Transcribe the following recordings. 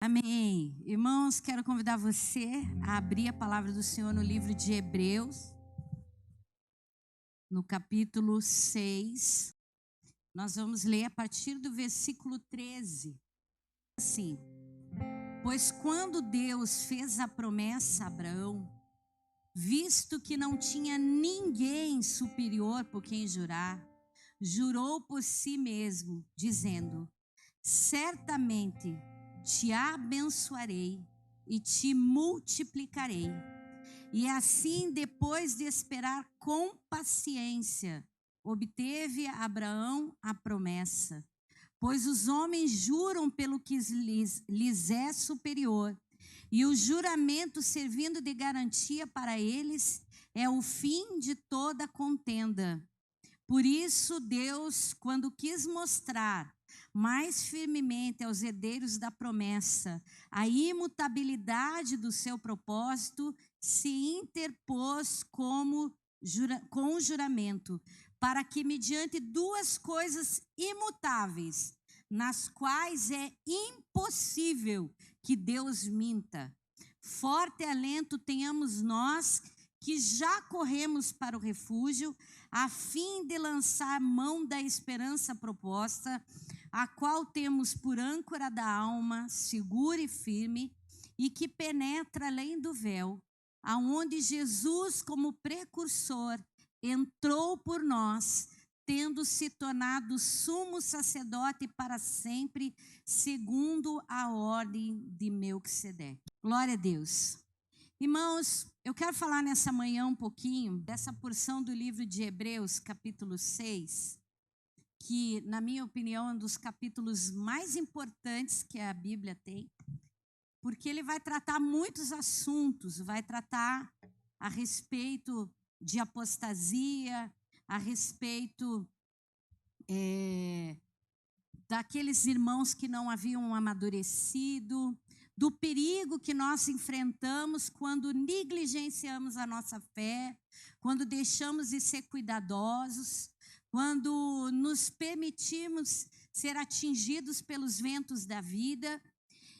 Amém. Irmãos, quero convidar você a abrir a palavra do Senhor no livro de Hebreus, no capítulo 6. Nós vamos ler a partir do versículo 13. Assim: Pois quando Deus fez a promessa a Abraão, visto que não tinha ninguém superior por quem jurar, jurou por si mesmo, dizendo: Certamente te abençoarei e te multiplicarei. E assim, depois de esperar com paciência, obteve Abraão a promessa. Pois os homens juram pelo que lhes é superior, e o juramento, servindo de garantia para eles, é o fim de toda contenda. Por isso, Deus, quando quis mostrar mais firmemente aos herdeiros da promessa a imutabilidade do seu propósito, se interpôs com o juramento, para que, mediante duas coisas imutáveis, nas quais é impossível que Deus minta, forte alento tenhamos nós que já corremos para o refúgio, a fim de lançar mão da esperança proposta, a qual temos por âncora da alma, segura e firme, e que penetra além do véu, aonde Jesus, como precursor, entrou por nós, tendo se tornado sumo sacerdote para sempre, segundo a ordem de Melquisedeque. Glória a Deus. Irmãos, eu quero falar nessa manhã um pouquinho dessa porção do livro de Hebreus, capítulo 6, que, na minha opinião, é um dos capítulos mais importantes que a Bíblia tem, porque ele vai tratar muitos assuntos, vai tratar a respeito de apostasia, a respeito daqueles irmãos que não haviam amadurecido, do perigo que nós enfrentamos quando negligenciamos a nossa fé, quando deixamos de ser cuidadosos, quando nos permitimos ser atingidos pelos ventos da vida.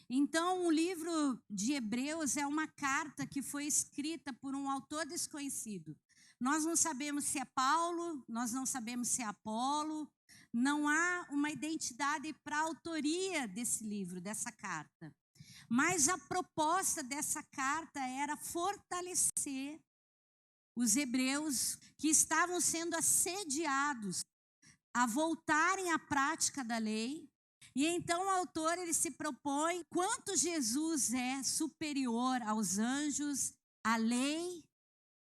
Então, o livro de Hebreus é uma carta que foi escrita por um autor desconhecido. Nós não sabemos se é Paulo, nós não sabemos se é Apolo, não há uma identidade para a autoria desse livro, dessa carta. Mas a proposta dessa carta era fortalecer os hebreus que estavam sendo assediados a voltarem à prática da lei. E então o autor ele se propõe quanto Jesus é superior aos anjos, à lei,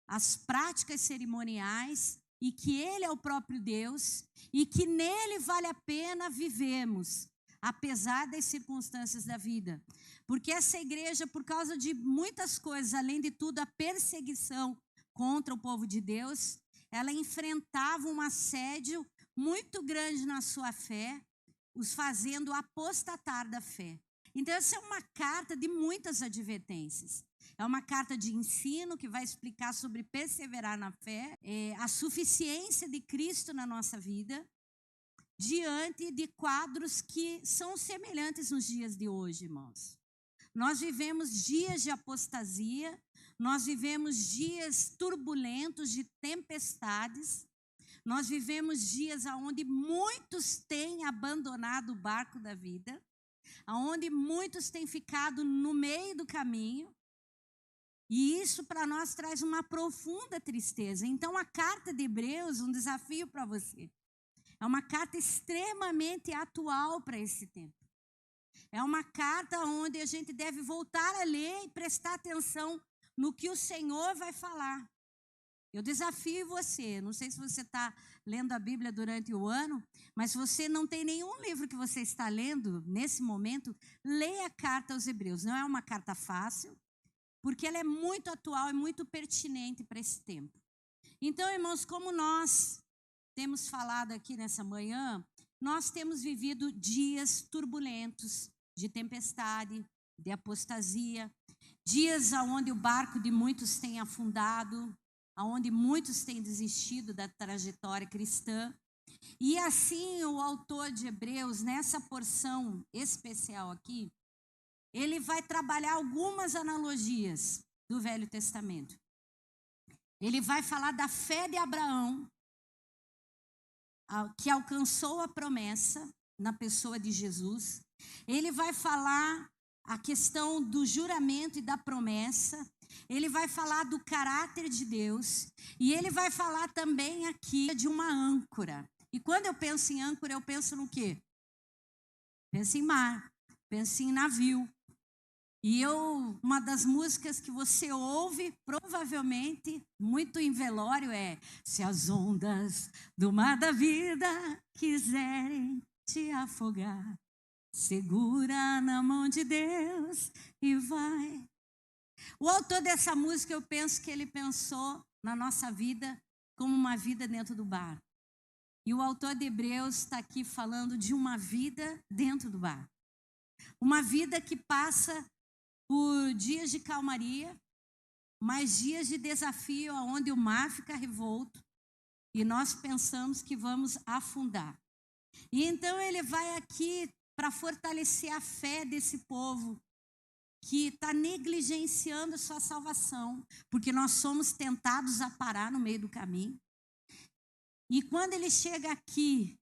às práticas cerimoniais, e que ele é o próprio Deus e que nele vale a pena vivermos, apesar das circunstâncias da vida. Porque essa igreja, por causa de muitas coisas, além de tudo a perseguição contra o povo de Deus, ela enfrentava um assédio muito grande na sua fé, os fazendo apostatar da fé. Então essa é uma carta de muitas advertências. É uma carta de ensino que vai explicar sobre perseverar na fé, a suficiência de Cristo na nossa vida, diante de quadros que são semelhantes nos dias de hoje, irmãos. Nós vivemos dias de apostasia, nós vivemos dias turbulentos de tempestades, nós vivemos dias onde muitos têm abandonado o barco da vida, onde muitos têm ficado no meio do caminho, e isso para nós traz uma profunda tristeza. Então a carta de Hebreus, um desafio para você, é uma carta extremamente atual para esse tempo. É uma carta onde a gente deve voltar a ler e prestar atenção no que o Senhor vai falar. Eu desafio você, não sei se você está lendo a Bíblia durante o ano, mas se você não tem nenhum livro que você está lendo nesse momento, leia a carta aos Hebreus. Não é uma carta fácil, porque ela é muito atual e muito pertinente para esse tempo. Então, irmãos, como nós temos falado aqui nessa manhã, nós temos vivido dias turbulentos, de tempestade, de apostasia, dias onde o barco de muitos tem afundado, onde muitos têm desistido da trajetória cristã. E assim o autor de Hebreus, nessa porção especial aqui, ele vai trabalhar algumas analogias do Velho Testamento. Ele vai falar da fé de Abraão, que alcançou a promessa na pessoa de Jesus. Ele vai falar a questão do juramento e da promessa. Ele vai falar do caráter de Deus. E ele vai falar também aqui de uma âncora. E quando eu penso em âncora, eu penso no quê? Penso em mar, penso em navio. E uma das músicas que você ouve, provavelmente, muito em velório, é: se as ondas do mar da vida quiserem te afogar, segura na mão de Deus e vai. O autor dessa música, eu penso que ele pensou na nossa vida como uma vida dentro do barco. E o autor de Hebreus está aqui falando de uma vida dentro do barco. Uma vida que passa por dias de calmaria, mas dias de desafio, onde o mar fica revolto e nós pensamos que vamos afundar. E então ele vai aqui para fortalecer a fé desse povo que está negligenciando sua salvação, porque nós somos tentados a parar no meio do caminho. E quando ele chega aqui,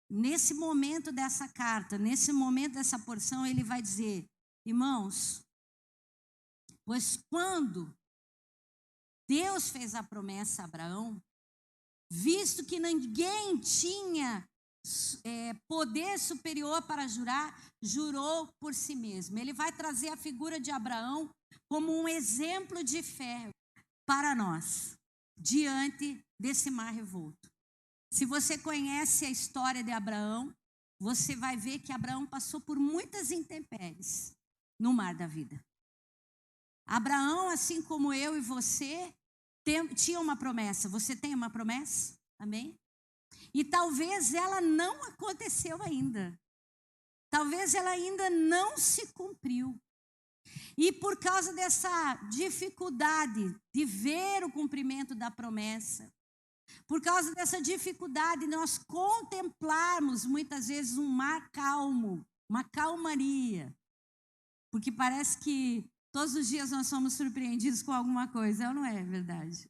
nesse momento dessa carta, nesse momento dessa porção, ele vai dizer: irmãos, pois quando Deus fez a promessa a Abraão, visto que ninguém tinha poder superior para jurar, jurou por si mesmo. Ele vai trazer a figura de Abraão como um exemplo de fé para nós, diante desse mar revolto. Se você conhece a história de Abraão, você vai ver que Abraão passou por muitas intempéries no mar da vida. Abraão, assim como eu e você, tinha uma promessa. Você tem uma promessa? Amém? E talvez ela não aconteceu ainda. Talvez ela ainda não se cumpriu. E por causa dessa dificuldade de ver o cumprimento da promessa, por causa dessa dificuldade de nós contemplarmos muitas vezes um mar calmo, uma calmaria, porque parece que todos os dias nós somos surpreendidos com alguma coisa, não é verdade?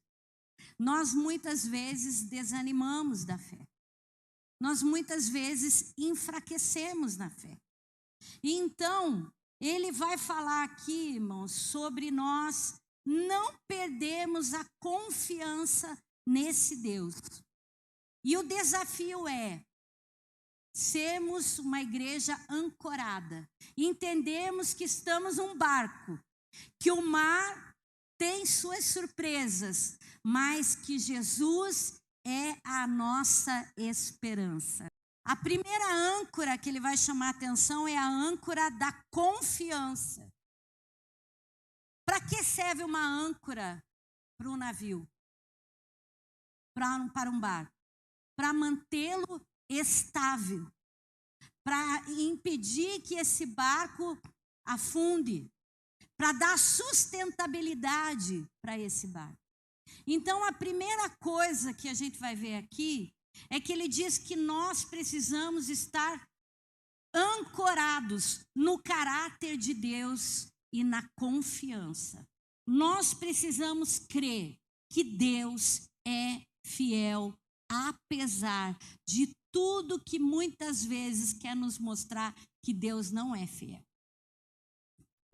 Nós muitas vezes desanimamos da fé. Nós muitas vezes enfraquecemos na fé. E então, ele vai falar aqui, irmãos, sobre nós não perdermos a confiança nesse Deus. E o desafio é sermos uma igreja ancorada. Entendemos que estamos num barco, que o mar tem suas surpresas, mas que Jesus é a nossa esperança. A primeira âncora que ele vai chamar a atenção é a âncora da confiança. Para que serve uma âncora para um navio? Para um barco? Para mantê-lo estável, para impedir que esse barco afunde, para dar sustentabilidade para esse barco. Então, a primeira coisa que a gente vai ver aqui é que ele diz que nós precisamos estar ancorados no caráter de Deus e na confiança. Nós precisamos crer que Deus é fiel, apesar de tudo que muitas vezes quer nos mostrar que Deus não é fiel.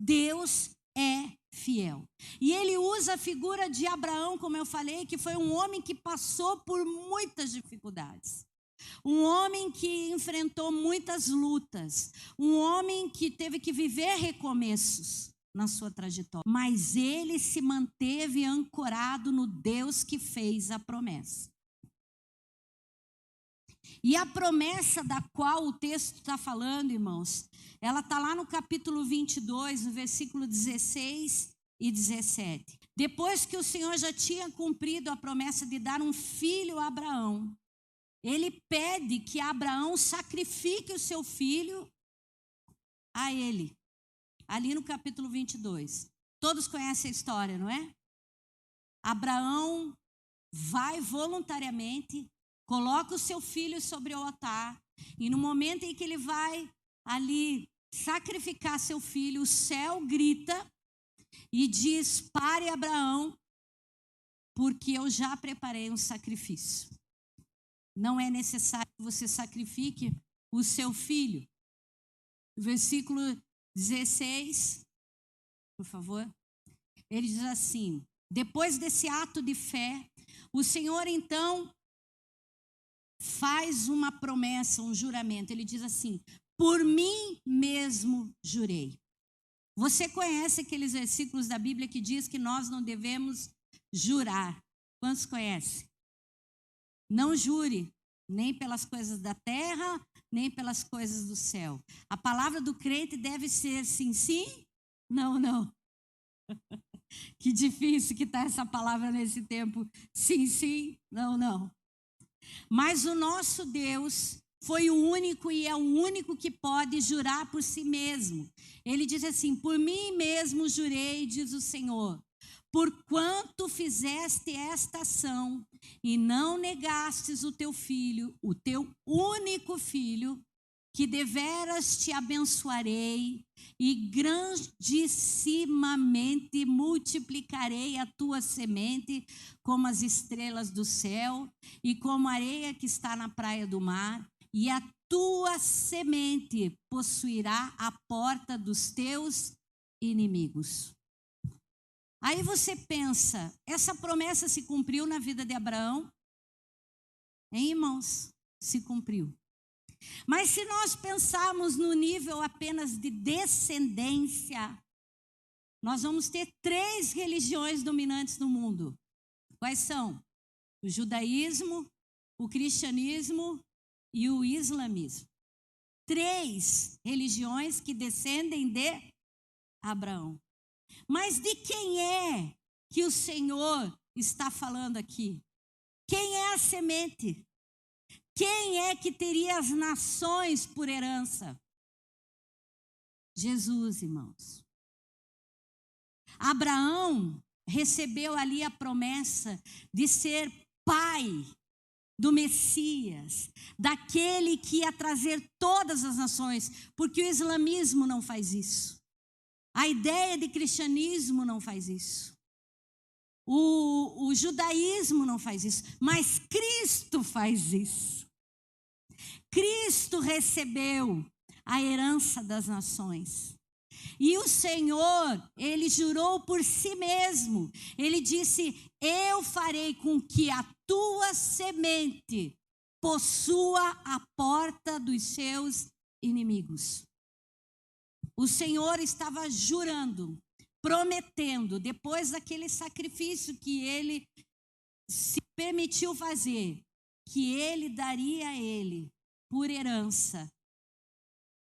Deus é fiel. E ele usa a figura de Abraão, como eu falei, que foi um homem que passou por muitas dificuldades. Um homem que enfrentou muitas lutas. Um homem que teve que viver recomeços na sua trajetória. Mas ele se manteve ancorado no Deus que fez a promessa. E a promessa da qual o texto está falando, irmãos, ela está lá no capítulo 22, no versículo 16 e 17. Depois que o Senhor já tinha cumprido a promessa de dar um filho a Abraão, ele pede que Abraão sacrifique o seu filho a ele. Ali no capítulo 22. Todos conhecem a história, não é? Abraão vai voluntariamente, coloca o seu filho sobre o altar, e no momento em que ele vai ali sacrificar seu filho, o céu grita e diz: pare, Abraão, porque eu já preparei um sacrifício. Não é necessário que você sacrifique o seu filho. Versículo 16, por favor. Ele diz assim: depois desse ato de fé, o Senhor então faz uma promessa, um juramento. Ele diz assim: por mim mesmo jurei. Você conhece aqueles versículos da Bíblia que diz que nós não devemos jurar? Quantos conhecem? Não jure, nem pelas coisas da terra, nem pelas coisas do céu. A palavra do crente deve ser sim, sim, não, não. Que difícil que está essa palavra nesse tempo. Sim, sim, não, não. Mas o nosso Deus foi o único e é o único que pode jurar por si mesmo. Ele diz assim: por mim mesmo jurei, diz o Senhor, porquanto fizeste esta ação e não negastes o teu filho, o teu único filho, que deveras te abençoarei e grandissimamente multiplicarei a tua semente como as estrelas do céu e como a areia que está na praia do mar, e a tua semente possuirá a porta dos teus inimigos. Aí você pensa, essa promessa se cumpriu na vida de Abraão? Hein, irmãos? Se cumpriu. Mas se nós pensarmos no nível apenas de descendência, nós vamos ter 3 religiões dominantes no mundo. Quais são? O judaísmo, o cristianismo e o islamismo. 3 religiões que descendem de Abraão. Mas de quem é que o Senhor está falando aqui? Quem é a semente? Quem é que teria as nações por herança? Jesus, irmãos. Abraão recebeu ali a promessa de ser pai do Messias, daquele que ia trazer todas as nações, porque o islamismo não faz isso. A ideia de cristianismo não faz isso. O judaísmo não faz isso, mas Cristo faz isso. Cristo recebeu a herança das nações. E o Senhor, ele jurou por si mesmo. Ele disse: eu farei com que a tua semente possua a porta dos seus inimigos. O Senhor estava jurando, prometendo, depois daquele sacrifício que ele se permitiu fazer, que ele daria a ele, por herança,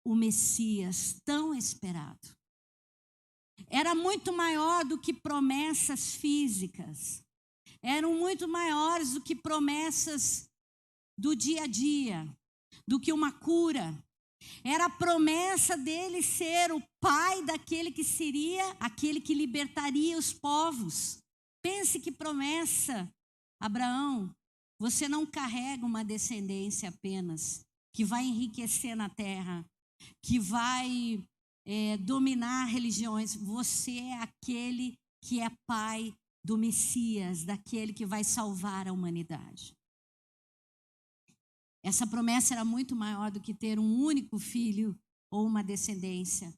o Messias tão esperado. Era muito maior do que promessas físicas. Eram muito maiores do que promessas do dia a dia, do que uma cura. Era a promessa dele ser o pai daquele que seria aquele que libertaria os povos. Pense que promessa, Abraão. Você não carrega uma descendência apenas que vai enriquecer na terra, que vai dominar religiões. Você é aquele que é pai do Messias, daquele que vai salvar a humanidade. Essa promessa era muito maior do que ter um único filho ou uma descendência.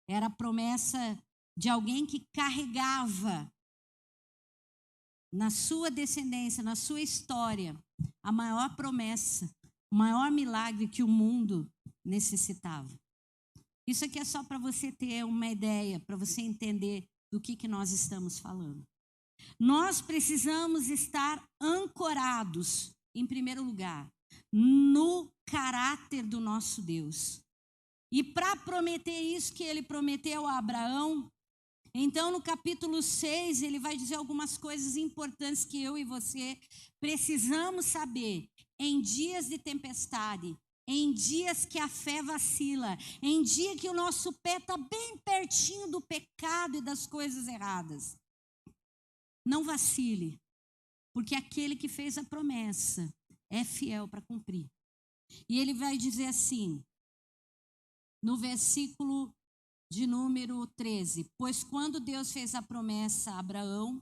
Era a promessa de alguém que carregava na sua descendência, na sua história, a maior promessa, o maior milagre que o mundo necessitava. Isso aqui é só para você ter uma ideia, para você entender do que nós estamos falando. Nós precisamos estar ancorados, em primeiro lugar, no caráter do nosso Deus. E para prometer isso que ele prometeu a Abraão, então no capítulo 6 ele vai dizer algumas coisas importantes que eu e você precisamos saber em dias de tempestade, em dias que a fé vacila, em dia que o nosso pé está bem pertinho do pecado e das coisas erradas. Não vacile, porque aquele que fez a promessa é fiel para cumprir. E ele vai dizer assim: no versículo de número 13. Pois quando Deus fez a promessa a Abraão,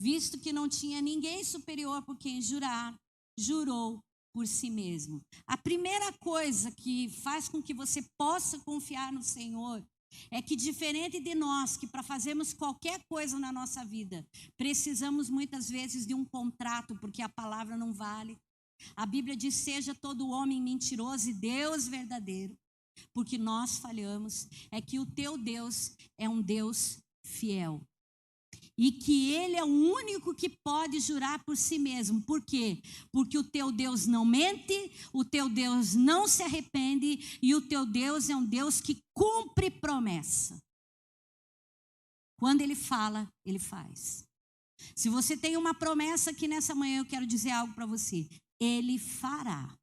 visto que não tinha ninguém superior por quem jurar, jurou por si mesmo. A primeira coisa que faz com que você possa confiar no Senhor é que, diferente de nós, que para fazermos qualquer coisa na nossa vida, precisamos muitas vezes de um contrato, porque a palavra não vale. A Bíblia diz: seja todo homem mentiroso e Deus verdadeiro, porque nós falhamos. É que o teu Deus é um Deus fiel. E que Ele é o único que pode jurar por si mesmo. Por quê? Porque o teu Deus não mente, o teu Deus não se arrepende, e o teu Deus é um Deus que cumpre promessa. Quando Ele fala, Ele faz. Se você tem uma promessa aqui nessa manhã, eu quero dizer algo para você. Ele fará.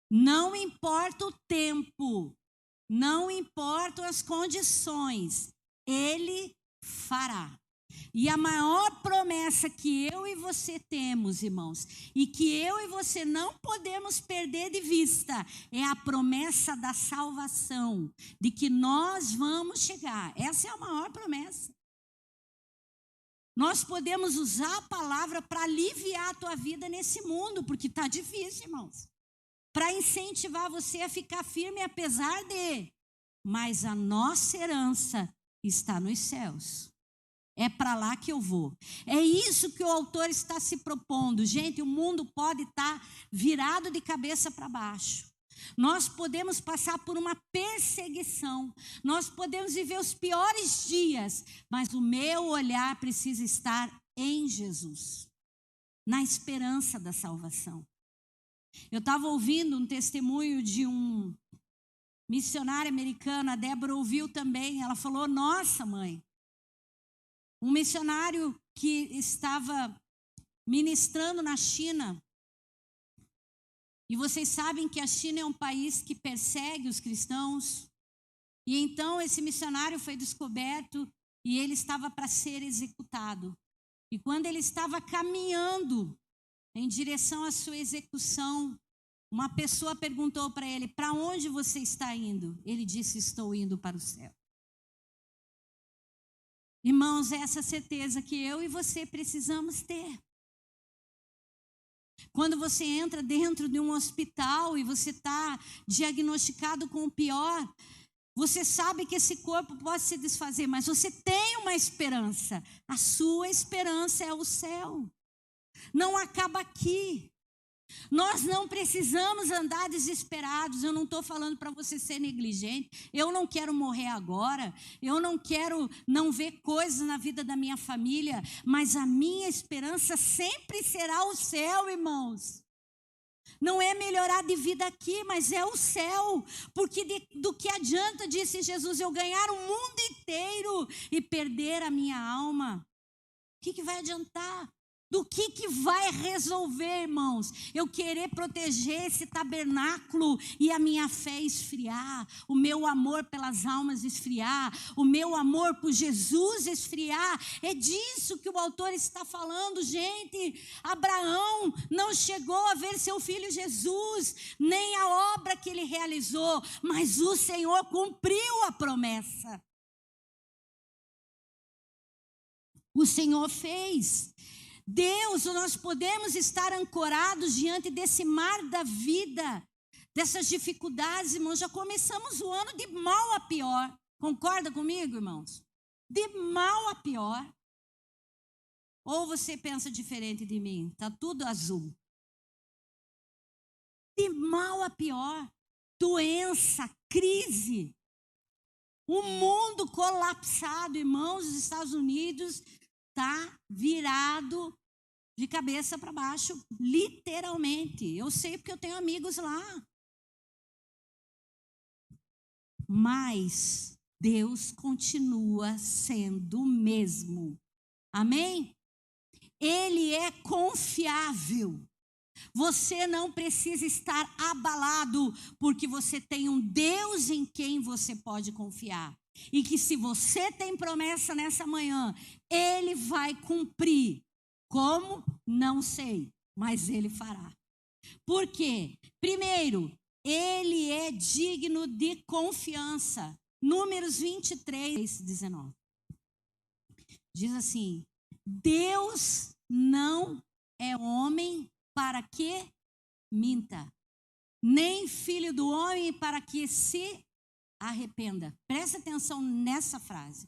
Não importa o tempo, não importam as condições, Ele fará. E a maior promessa que eu e você temos, irmãos, e que eu e você não podemos perder de vista, é a promessa da salvação, de que nós vamos chegar. Essa é a maior promessa. Nós podemos usar a palavra para aliviar a tua vida nesse mundo, porque está difícil, irmãos. Para incentivar você a ficar firme apesar de. Mas a nossa herança está nos céus. É para lá que eu vou. É isso que o autor está se propondo. Gente, o mundo pode estar virado de cabeça para baixo. Nós podemos passar por uma perseguição. Nós podemos viver os piores dias. Mas o meu olhar precisa estar em Jesus, na esperança da salvação. Eu estava ouvindo um testemunho de um missionário americano. A Débora ouviu também. Ela falou: nossa, mãe, um missionário que estava ministrando na China. E vocês sabem que a China é um país que persegue os cristãos. E então esse missionário foi descoberto e ele estava para ser executado. E quando ele estava caminhando em direção à sua execução, uma pessoa perguntou para ele: para onde você está indo? Ele disse: estou indo para o céu. Irmãos, é essa certeza que eu e você precisamos ter. Quando você entra dentro de um hospital e você está diagnosticado com o pior, você sabe que esse corpo pode se desfazer, mas você tem uma esperança. A sua esperança é o céu. Não acaba aqui. Nós não precisamos andar desesperados. Eu não estou falando para você ser negligente. Eu não quero morrer agora. Eu não quero não ver coisas na vida da minha família. Mas a minha esperança sempre será o céu, irmãos. Não é melhorar de vida aqui, mas é o céu. Porque do que adianta, disse Jesus, eu ganhar o mundo inteiro e perder a minha alma? O que vai adiantar? Do que vai resolver, irmãos? Eu querer proteger esse tabernáculo e a minha fé esfriar, o meu amor pelas almas esfriar, o meu amor por Jesus esfriar. É disso que o autor está falando, gente. Abraão não chegou a ver seu filho Jesus, nem a obra que ele realizou, mas o Senhor cumpriu a promessa. O Senhor fez. Deus, nós podemos estar ancorados diante desse mar da vida, dessas dificuldades, irmãos. Já começamos o ano de mal a pior. Concorda comigo, irmãos? De mal a pior. Ou você pensa diferente de mim? Está tudo azul. De mal a pior. Doença, crise. O mundo colapsado, irmãos. Os Estados Unidos está virado de cabeça para baixo, literalmente. Eu sei porque eu tenho amigos lá. Mas Deus continua sendo o mesmo. Amém? Ele é confiável. Você não precisa estar abalado, porque você tem um Deus em quem você pode confiar. E que se você tem promessa nessa manhã, Ele vai cumprir. Como? Não sei, mas Ele fará. Por quê? Primeiro, Ele é digno de confiança. Números 23, 19. Diz assim: Deus não é homem para que minta, nem filho do homem para que se arrependa. Presta atenção nessa frase.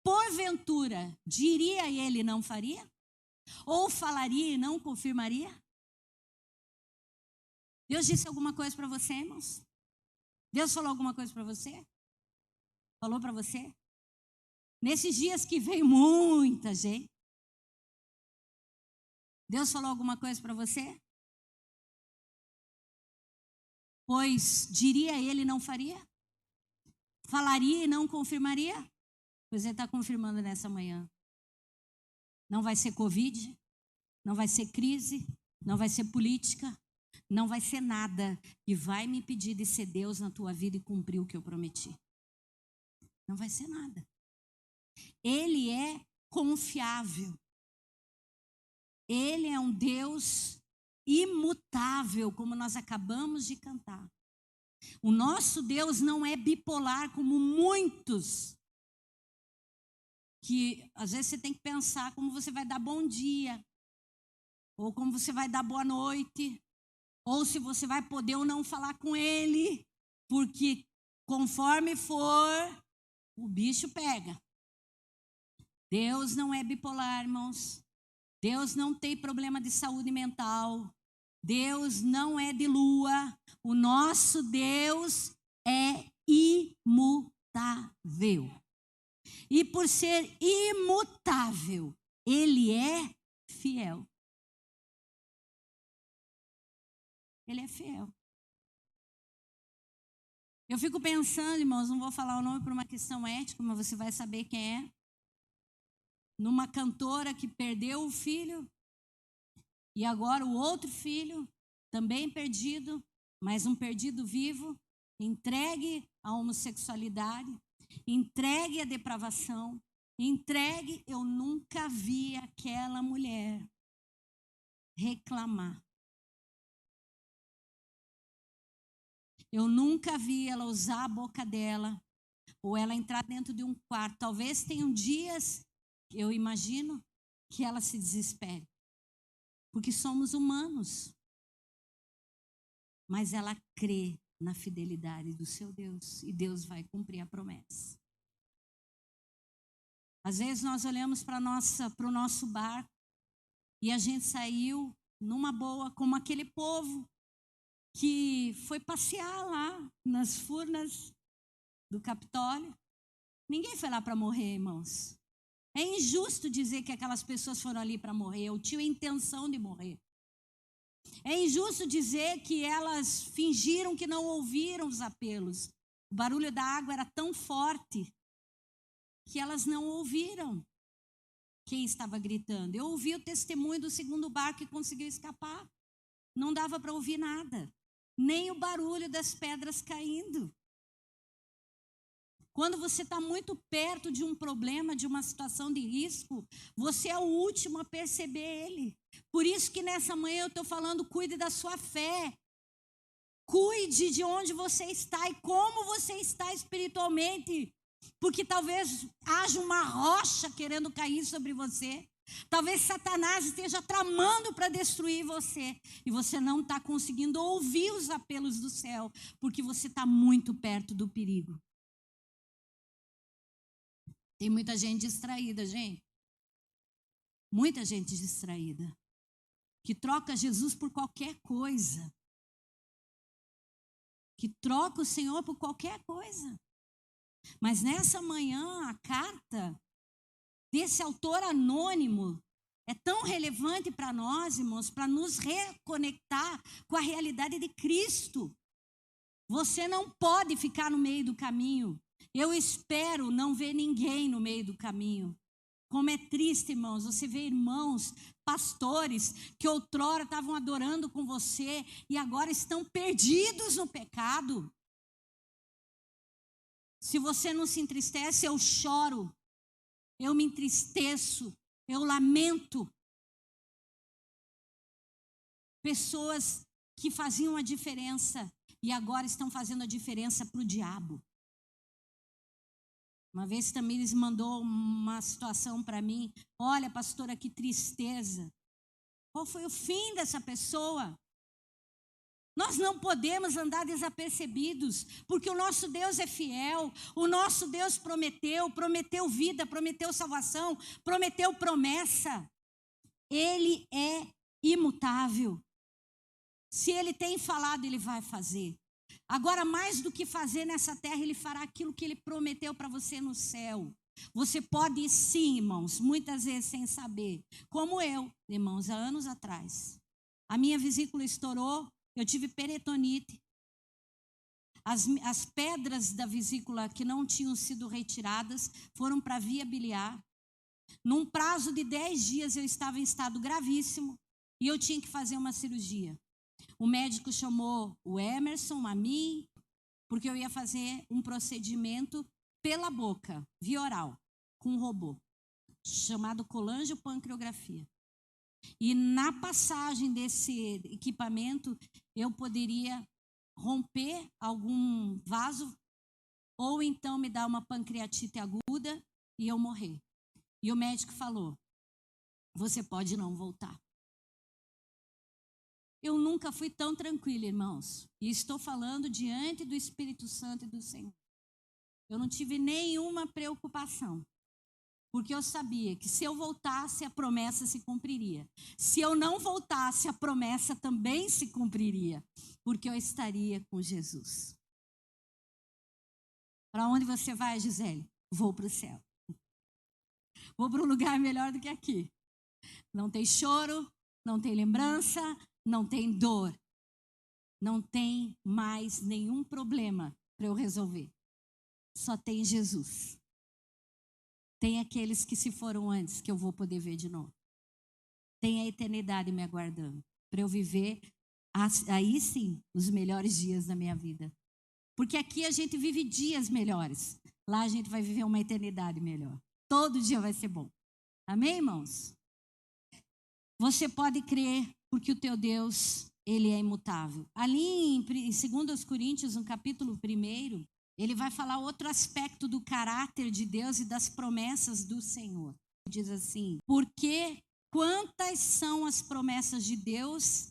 Porventura, diria ele não faria? Ou falaria e não confirmaria? Deus disse alguma coisa para você, irmãos? Deus falou alguma coisa para você? Falou para você? Nesses dias que veio muita gente, Deus falou alguma coisa para você? Pois diria ele não faria? Falaria e não confirmaria? Pois ele está confirmando nessa manhã. Não vai ser Covid, não vai ser crise, não vai ser política, não vai ser nada que vai me impedir de ser Deus na tua vida e cumprir o que eu prometi. Não vai ser nada. Ele é confiável. Ele é um Deus imutável, como nós acabamos de cantar. O nosso Deus não é bipolar como muitos, que às vezes você tem que pensar como você vai dar bom dia, ou como você vai dar boa noite, ou se você vai poder ou não falar com ele, porque conforme for, o bicho pega. Deus não é bipolar, irmãos. Deus não tem problema de saúde mental. Deus não é de lua. O nosso Deus é imutável. E por ser imutável, Ele é fiel. Ele é fiel. Eu fico pensando, irmãos, não vou falar o nome por uma questão ética, mas você vai saber quem é. Numa cantora que perdeu o filho, e agora o outro filho, também perdido, mas um perdido vivo, entregue à homossexualidade, entregue à depravação, entregue. Eu nunca vi aquela mulher reclamar. Eu nunca vi ela usar a boca dela, ou ela entrar dentro de um quarto. Talvez tenham dias, eu imagino, que ela se desespere. Porque somos humanos. Mas ela crê na fidelidade do seu Deus. E Deus vai cumprir a promessa. Às vezes nós olhamos para o nosso barco e a gente saiu numa boa, como aquele povo que foi passear lá nas furnas do Capitólio. Ninguém foi lá para morrer, irmãos. É injusto dizer que aquelas pessoas foram ali para morrer, ou tinham intenção de morrer. É injusto dizer que elas fingiram que não ouviram os apelos. O barulho da água era tão forte que elas não ouviram quem estava gritando. Eu ouvi o testemunho do segundo barco que conseguiu escapar. Não dava para ouvir nada, nem o barulho das pedras caindo. Quando você está muito perto de um problema, de uma situação de risco, você é o último a perceber ele. Por isso que nessa manhã eu estou falando, cuide da sua fé. Cuide de onde você está e como você está espiritualmente. Porque talvez haja uma rocha querendo cair sobre você. Talvez Satanás esteja tramando para destruir você. E você não está conseguindo ouvir os apelos do céu, porque você está muito perto do perigo. Tem muita gente distraída, gente. Muita gente distraída. Que troca Jesus por qualquer coisa. Que troca o Senhor por qualquer coisa. Mas nessa manhã, a carta desse autor anônimo é tão relevante para nós, irmãos, para nos reconectar com a realidade de Cristo. Você não pode ficar no meio do caminho. Eu espero não ver ninguém no meio do caminho. Como é triste, irmãos, você vê irmãos, pastores, que outrora estavam adorando com você e agora estão perdidos no pecado. Se você não se entristece, eu choro, eu me entristeço, eu lamento. Pessoas que faziam a diferença e agora estão fazendo a diferença para o diabo. Uma vez Tamires mandou uma situação para mim. Olha, pastora, que tristeza. Qual foi o fim dessa pessoa? Nós não podemos andar desapercebidos, porque o nosso Deus é fiel, o nosso Deus prometeu vida, prometeu salvação, prometeu promessa. Ele é imutável. Se ele tem falado, ele vai fazer. Agora, mais do que fazer nessa terra, ele fará aquilo que ele prometeu para você no céu. Você pode ir sim, irmãos, muitas vezes sem saber. Como eu, irmãos, há anos atrás. A minha vesícula estourou, eu tive peritonite. As pedras da vesícula que não tinham sido retiradas foram para a via biliar. Num prazo de 10 dias eu estava em estado gravíssimo e eu tinha que fazer uma cirurgia. O médico chamou o Emerson, a mim, porque eu ia fazer um procedimento pela boca, via oral, com um robô, chamado colangiopancreografia. E na passagem desse equipamento, eu poderia romper algum vaso, ou então me dar uma pancreatite aguda e eu morrer. E o médico falou, você pode não voltar. Eu nunca fui tão tranquila, irmãos. E estou falando diante do Espírito Santo e do Senhor. Eu não tive nenhuma preocupação. Porque eu sabia que se eu voltasse, a promessa se cumpriria. Se eu não voltasse, a promessa também se cumpriria. Porque eu estaria com Jesus. Para onde você vai, Gisele? Vou para o céu. Vou para um lugar melhor do que aqui. Não tem choro, não tem lembrança, não tem dor. Não tem mais nenhum problema para eu resolver. Só tem Jesus. Tem aqueles que se foram antes, que eu vou poder ver de novo. Tem a eternidade me aguardando. Para eu viver, aí sim, os melhores dias da minha vida. Porque aqui a gente vive dias melhores. Lá a gente vai viver uma eternidade melhor. Todo dia vai ser bom. Amém, irmãos? Você pode crer, porque o teu Deus, ele é imutável. Ali em 2 Coríntios, no capítulo 1, ele vai falar outro aspecto do caráter de Deus e das promessas do Senhor. Diz assim, porque quantas são as promessas de Deus,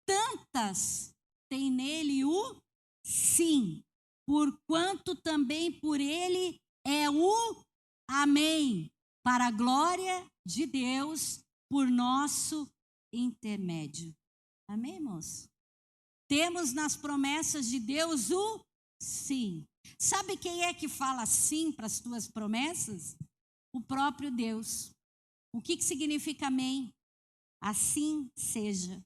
tantas tem nele o sim, porquanto também por ele é o amém, para a glória de Deus, por nosso intermédio. Amém, irmãos? Temos nas promessas de Deus o sim. Sabe quem é que fala sim para as tuas promessas? O próprio Deus. O que significa amém? Assim seja.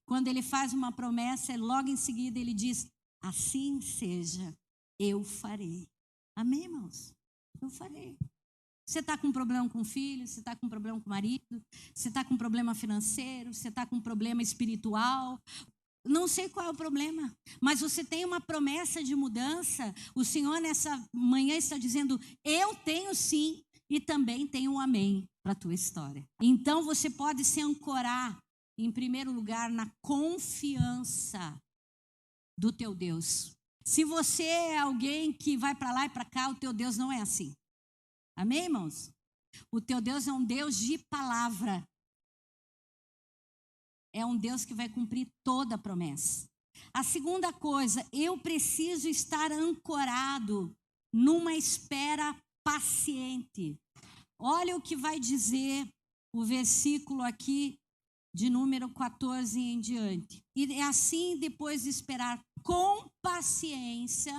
Quando ele faz uma promessa, logo em seguida ele diz, assim seja, eu farei. Amém, irmãos? Eu farei. Você está com problema com o filho, você está com problema com o marido, você está com problema financeiro, você está com problema espiritual. Não sei qual é o problema, mas você tem uma promessa de mudança. O Senhor nessa manhã está dizendo, eu tenho sim e também tenho um amém para a tua história. Então você pode se ancorar, em primeiro lugar, na confiança do teu Deus. Se você é alguém que vai para lá e para cá, o teu Deus não é assim. Amém, irmãos? O teu Deus é um Deus de palavra. É um Deus que vai cumprir toda a promessa. A segunda coisa, eu preciso estar ancorado numa espera paciente. Olha o que vai dizer o versículo aqui de número 14 em diante. E assim, depois de esperar com paciência,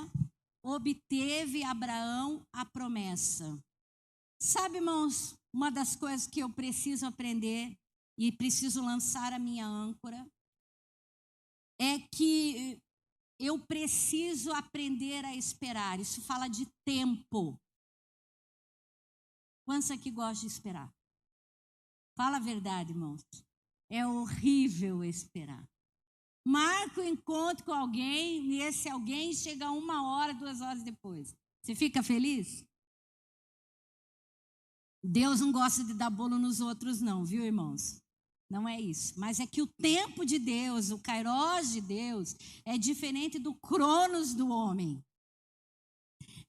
obteve Abraão a promessa. Sabe, irmãos, uma das coisas que eu preciso aprender e preciso lançar a minha âncora é que eu preciso aprender a esperar. Isso fala de tempo. Quantos aqui gostam de esperar? Fala a verdade, irmãos. É horrível esperar. Marca o encontro com alguém e esse alguém chega 1 hora, 2 horas depois. Você fica feliz? Deus não gosta de dar bolo nos outros não, viu, irmãos? Não é isso. Mas é que o tempo de Deus, o Kairos de Deus, é diferente do Cronos do homem.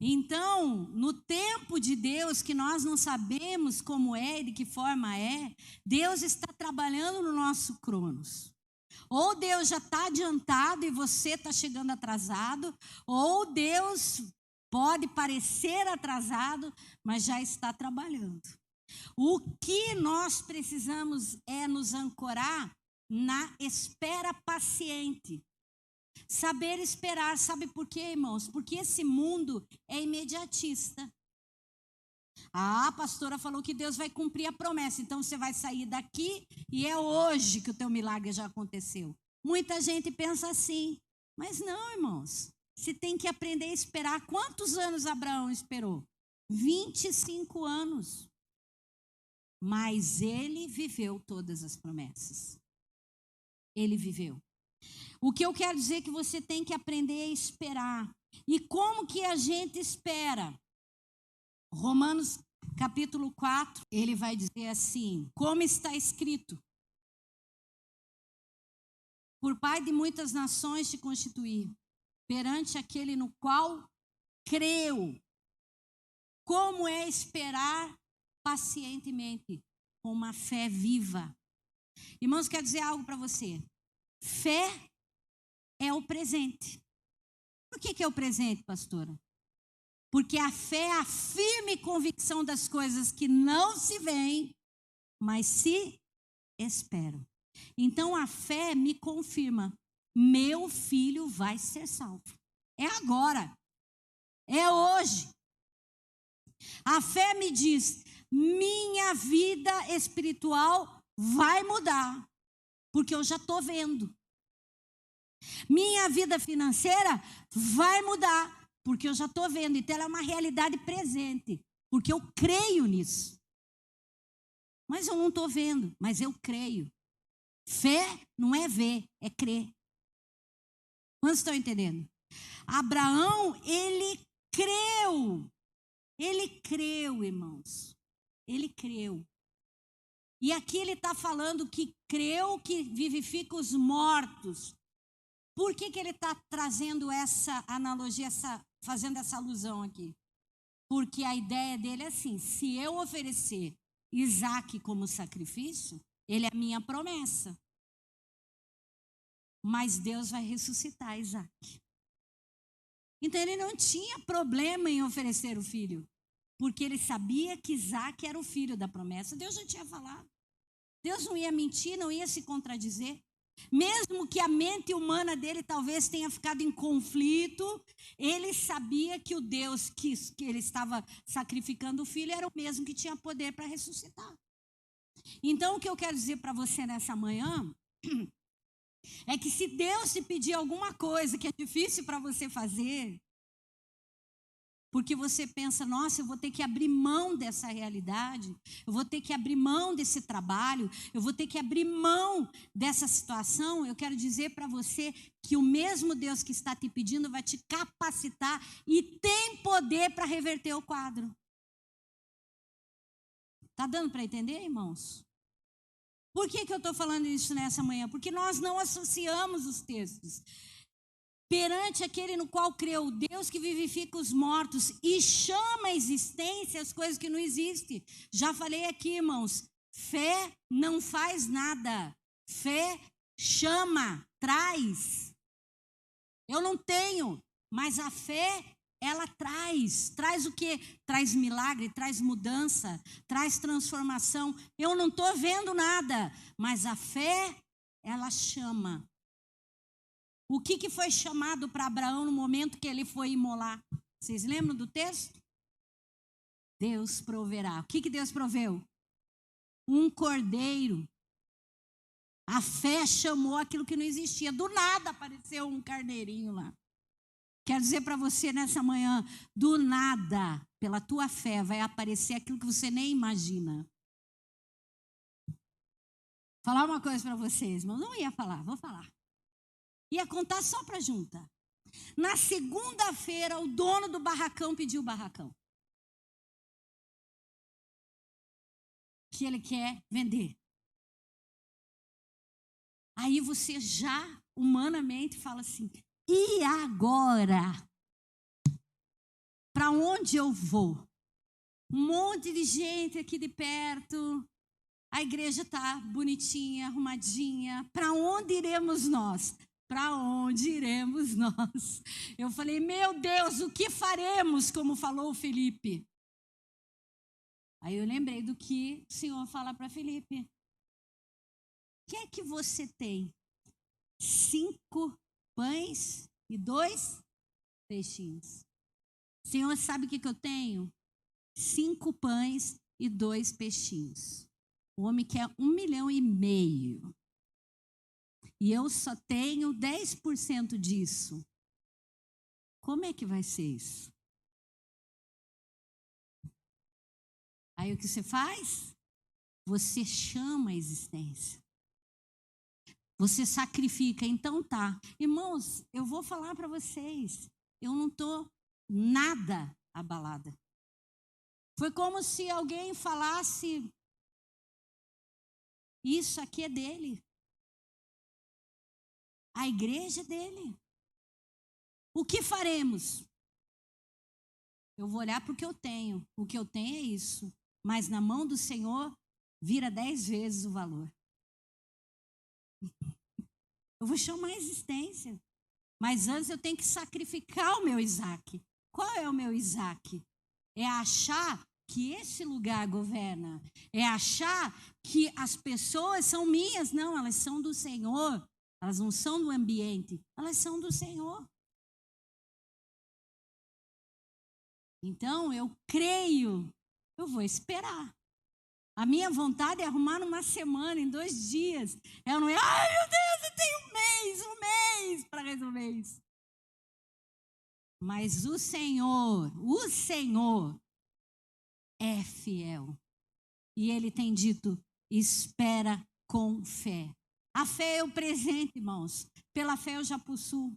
Então, no tempo de Deus, que nós não sabemos como é e de que forma é, Deus está trabalhando no nosso Cronos. Ou Deus já está adiantado e você está chegando atrasado, ou Deus pode parecer atrasado, mas já está trabalhando. O que nós precisamos é nos ancorar na espera paciente. Saber esperar, sabe por quê, irmãos? Porque esse mundo é imediatista. A pastora falou que Deus vai cumprir a promessa, então você vai sair daqui e é hoje que o teu milagre já aconteceu. Muita gente pensa assim, mas não, irmãos. Você tem que aprender a esperar. Quantos anos Abraão esperou? 25 anos. Mas ele viveu todas as promessas. Ele viveu. O que eu quero dizer é que você tem que aprender a esperar. E como que a gente espera? Romanos capítulo 4, ele vai dizer assim, como está escrito: por pai de muitas nações te constituí, perante aquele no qual creu. Como é esperar pacientemente, com uma fé viva? Irmãos, quero dizer algo para você. Fé é o presente. Por que é o presente, pastora? Porque a fé é a firme convicção das coisas que não se veem, mas se esperam. Então a fé me confirma: meu filho vai ser salvo. É agora. É hoje. A fé me diz: minha vida espiritual vai mudar, porque eu já estou vendo. Minha vida financeira vai mudar, porque eu já estou vendo. Então ela é uma realidade presente, porque eu creio nisso. Mas eu não estou vendo, mas eu creio. Fé não é ver, é crer. Quantos estão entendendo? Abraão, ele creu. Ele creu, irmãos. Ele creu. E aqui ele está falando que creu que vivifica os mortos. Por que ele está trazendo essa analogia, fazendo essa alusão aqui? Porque a ideia dele é assim: se eu oferecer Isaac como sacrifício, ele é a minha promessa. Mas Deus vai ressuscitar Isaac. Então ele não tinha problema em oferecer o filho, porque ele sabia que Isaac era o filho da promessa. Deus já tinha falado. Deus não ia mentir, não ia se contradizer. Mesmo que a mente humana dele talvez tenha ficado em conflito, ele sabia que o Deus que ele estava sacrificando o filho era o mesmo que tinha poder para ressuscitar. Então o que eu quero dizer para você nessa manhã é que se Deus te pedir alguma coisa que é difícil para você fazer, porque você pensa: nossa, eu vou ter que abrir mão dessa realidade, eu vou ter que abrir mão desse trabalho, eu vou ter que abrir mão dessa situação. Eu quero dizer para você que o mesmo Deus que está te pedindo vai te capacitar e tem poder para reverter o quadro. Está dando para entender, irmãos? Por que eu estou falando isso nessa manhã? Porque nós não associamos os textos. Perante aquele no qual creu, Deus que vivifica os mortos e chama a existência as coisas que não existem. Já falei aqui, irmãos, fé não faz nada. Fé chama, traz. Eu não tenho, mas a fé, ela traz. Traz o quê? Traz milagre, traz mudança, traz transformação. Eu não estou vendo nada, mas a fé, ela chama. O que foi chamado para Abraão no momento que ele foi imolar? Vocês lembram do texto? Deus proverá. O que Deus proveu? Um cordeiro. A fé chamou aquilo que não existia. Do nada apareceu um carneirinho lá. Quero dizer para você nessa manhã, do nada, pela tua fé, vai aparecer aquilo que você nem imagina. Falar uma coisa para vocês, mas não ia falar, vou falar. Ia contar só para junta. Na segunda-feira, o dono do barracão pediu o barracão. Que ele quer vender. Aí você já, humanamente, fala assim, e agora? Para onde eu vou? Um monte de gente aqui de perto, a igreja está bonitinha, arrumadinha. Para onde iremos nós? Para onde iremos nós? Eu falei, meu Deus, o que faremos? Como falou o Felipe. Aí eu lembrei do que o Senhor fala para Felipe. O que é que você tem? 5 pães e 2 peixinhos. Senhor, sabe o que eu tenho? 5 pães e 2 peixinhos. O homem quer 1,5 milhão. E eu só tenho 10% disso. Como é que vai ser isso? Aí o que você faz? Você chama a existência. Você sacrifica. Então tá. Irmãos, eu vou falar para vocês. Eu não estou nada abalada. Foi como se alguém falasse, isso aqui é dele. A igreja é dele. O que faremos? Eu vou olhar para o que eu tenho. O que eu tenho é isso. Mas na mão do Senhor, vira 10 vezes o valor. Eu vou chamar a existência. Mas antes eu tenho que sacrificar o meu Isaac. Qual é o meu Isaac? É achar que esse lugar governa. É achar que as pessoas são minhas. Não, elas são do Senhor. Elas não são do ambiente. Elas são do Senhor. Então, eu creio. Eu vou esperar. A minha vontade é arrumar numa semana, em 2 dias. Eu não é, ai meu Deus, eu tenho um mês para resolver isso. Mas o Senhor é fiel. E Ele tem dito, espera com fé. A fé é o presente, irmãos. Pela fé eu já possuo.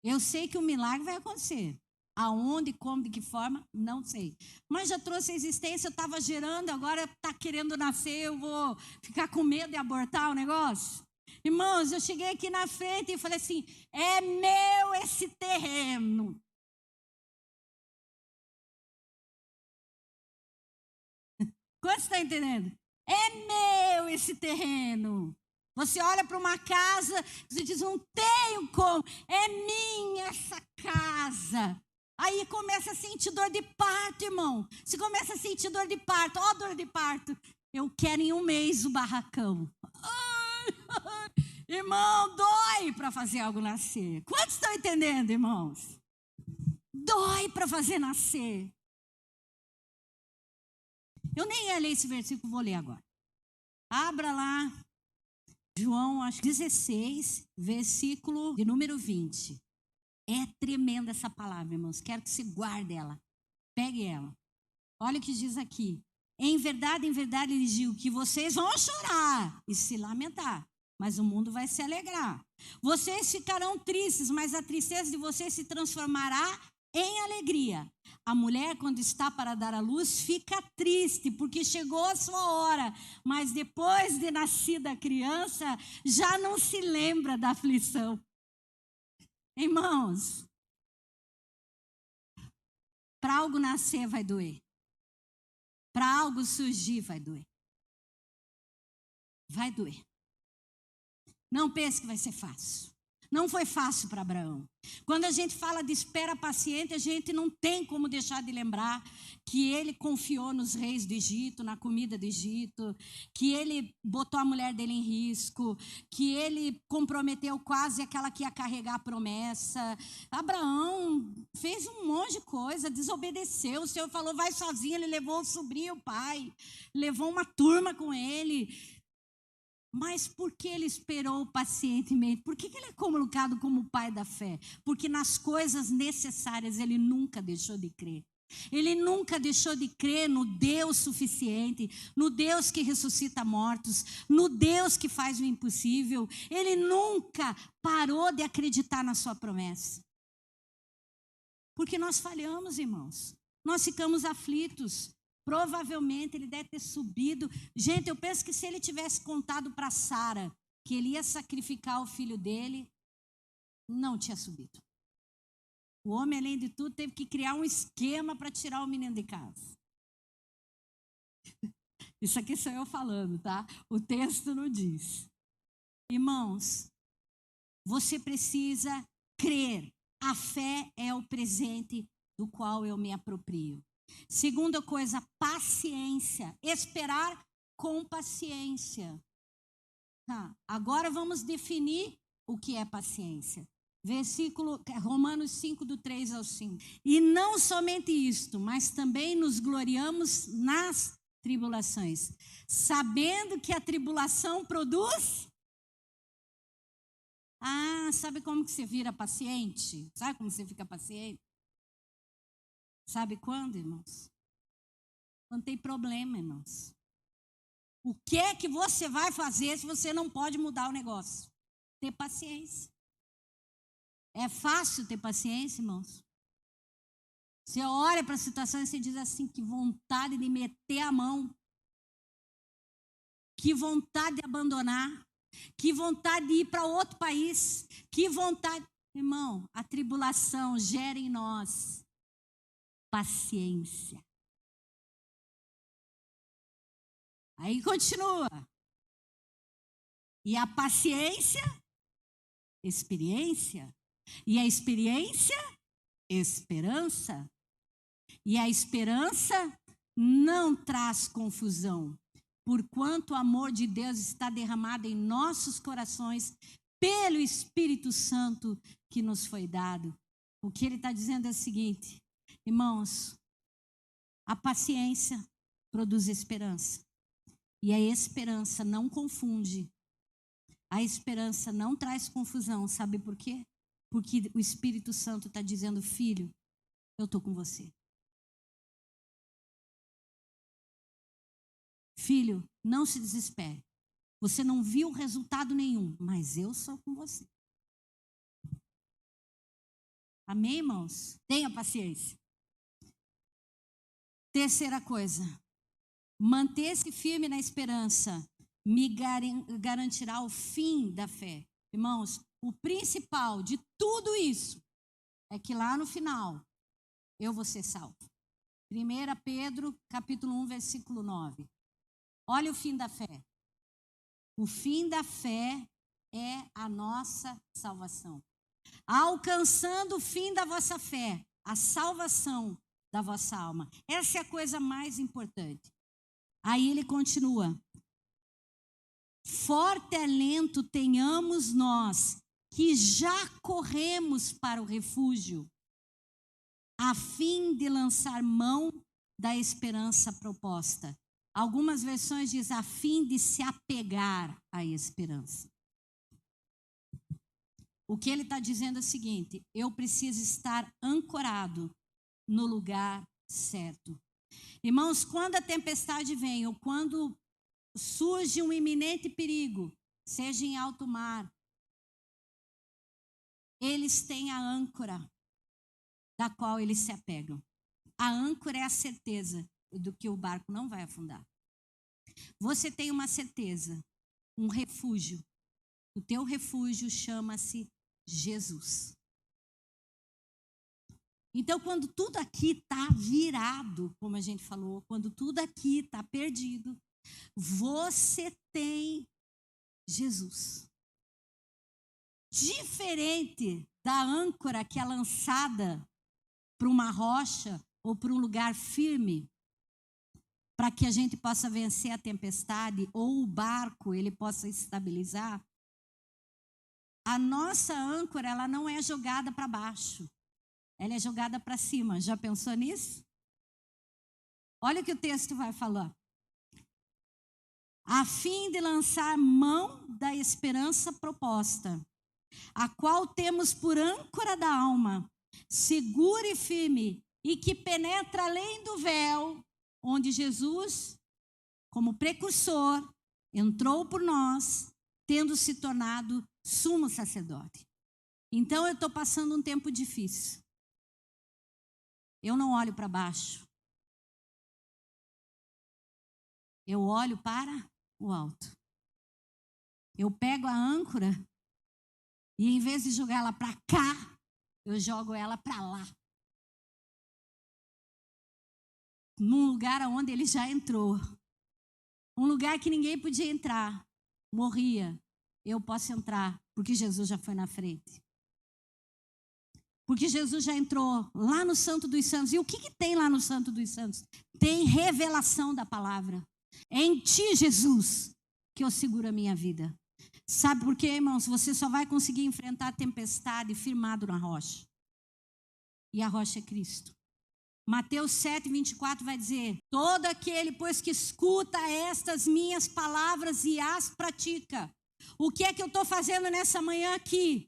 Eu sei que o milagre vai acontecer. Aonde, como, de que forma, não sei. Mas já trouxe a existência, eu estava gerando, agora está querendo nascer, eu vou ficar com medo de abortar o negócio? Irmãos, eu cheguei aqui na frente e falei assim, é meu esse terreno. Quantos estão entendendo? É meu esse terreno. Você olha para uma casa, você diz, não tenho como, é minha essa casa. Aí começa a sentir dor de parto, irmão. Você começa a sentir dor de parto. Ó, dor de parto. Eu quero em 1 mês o barracão. Ai, irmão, dói para fazer algo nascer. Quantos estão entendendo, irmãos? Dói para fazer nascer. Eu nem ia ler esse versículo, vou ler agora. Abra lá, João, acho que 16, versículo de número 20. É tremenda essa palavra, irmãos. Quero que você guarde ela. Pegue ela. Olha o que diz aqui. Em verdade, lhes digo que vocês vão chorar e se lamentar, mas o mundo vai se alegrar. Vocês ficarão tristes, mas a tristeza de vocês se transformará em alegria. A mulher, quando está para dar à luz, fica triste, porque chegou a sua hora. Mas depois de nascida a criança, já não se lembra da aflição. Irmãos, para algo nascer vai doer. Para algo surgir vai doer. Vai doer. Não pense que vai ser fácil. Não foi fácil para Abraão. Quando a gente fala de espera paciente, a gente não tem como deixar de lembrar que ele confiou nos reis do Egito, na comida do Egito, que ele botou a mulher dele em risco, que ele comprometeu quase aquela que ia carregar a promessa. Abraão fez um monte de coisa, desobedeceu. O Senhor falou, vai sozinho, ele levou o sobrinho, o pai, levou uma turma com ele. Mas por que ele esperou pacientemente? Por que ele é colocado como o pai da fé? Porque nas coisas necessárias ele nunca deixou de crer. Ele nunca deixou de crer no Deus suficiente, no Deus que ressuscita mortos, no Deus que faz o impossível. Ele nunca parou de acreditar na sua promessa. Porque nós falhamos, irmãos. Nós ficamos aflitos. Provavelmente ele deve ter subido. Gente, eu penso que se ele tivesse contado para Sara que ele ia sacrificar o filho dele, não tinha subido. O homem, além de tudo, teve que criar um esquema para tirar o menino de casa. Isso aqui sou eu falando, tá? O texto não diz. Irmãos, você precisa crer. A fé é o presente do qual eu me aproprio. Segunda coisa, paciência. Esperar com paciência. Agora vamos definir o que é paciência. Versículo Romanos 5, do 3 ao 5. E não somente isto, mas também nos gloriamos nas tribulações, sabendo que a tribulação produz... sabe como que você vira paciente? Sabe como você fica paciente? Sabe quando, irmãos? Quando tem problema, irmãos. O que é que você vai fazer se você não pode mudar o negócio? Ter paciência. É fácil ter paciência, irmãos? Você olha para a situação e você diz assim, que vontade de meter a mão. Que vontade de abandonar. Que vontade de ir para outro país. Que vontade... Irmão, a tribulação gera em nós paciência. Aí continua. E a paciência, experiência. E a experiência, esperança. E a esperança não traz confusão, porquanto o amor de Deus está derramado em nossos corações pelo Espírito Santo que nos foi dado. O que ele está dizendo é o seguinte, irmãos, a paciência produz esperança. E a esperança não confunde. A esperança não traz confusão. Sabe por quê? Porque o Espírito Santo está dizendo, filho, eu estou com você. Filho, não se desespere. Você não viu resultado nenhum, mas eu sou com você. Amém, irmãos? Tenha paciência. Terceira coisa. Manter-se firme na esperança me garantirá o fim da fé. Irmãos, o principal de tudo isso é que lá no final eu vou ser salvo. 1 Pedro, capítulo 1, versículo 9. Olha o fim da fé. O fim da fé é a nossa salvação. Alcançando o fim da vossa fé, a salvação da vossa alma. Essa é a coisa mais importante. Aí ele continua. Forte alento tenhamos nós, que já corremos para o refúgio, a fim de lançar mão da esperança proposta. Algumas versões dizem a fim de se apegar à esperança. O que ele está dizendo é o seguinte, eu preciso estar ancorado no lugar certo. Irmãos, quando a tempestade vem ou quando surge um iminente perigo, seja em alto mar, eles têm a âncora da qual eles se apegam. A âncora é a certeza do que o barco não vai afundar. Você tem uma certeza, um refúgio. O teu refúgio chama-se Jesus. Então, quando tudo aqui está virado, como a gente falou, quando tudo aqui está perdido, você tem Jesus. Diferente da âncora que é lançada para uma rocha ou para um lugar firme, para que a gente possa vencer a tempestade ou o barco ele possa estabilizar, a nossa âncora ela não é jogada para baixo, ela é jogada para cima. Já pensou nisso? Olha o que o texto vai falar. A fim de lançar mão da esperança proposta, a qual temos por âncora da alma, segura e firme, e que penetra além do véu, onde Jesus, como precursor, entrou por nós, tendo se tornado sumo sacerdote. Então eu estou passando um tempo difícil. Eu não olho para baixo. Eu olho para o alto. Eu pego a âncora e em vez de jogar ela para cá, eu jogo ela para lá. Num lugar onde ele já entrou. Um lugar que ninguém podia entrar. Morria. Eu posso entrar, porque Jesus já foi na frente. Porque Jesus já entrou lá no Santo dos Santos. E o que tem lá no Santo dos Santos? Tem revelação da palavra. É em ti, Jesus, que eu seguro a minha vida. Sabe por quê, irmãos? Você só vai conseguir enfrentar a tempestade firmado na rocha. E a rocha é Cristo. Mateus 7, 24 vai dizer: todo aquele, pois, que escuta estas minhas palavras e as pratica. O que é que eu estou fazendo nessa manhã aqui?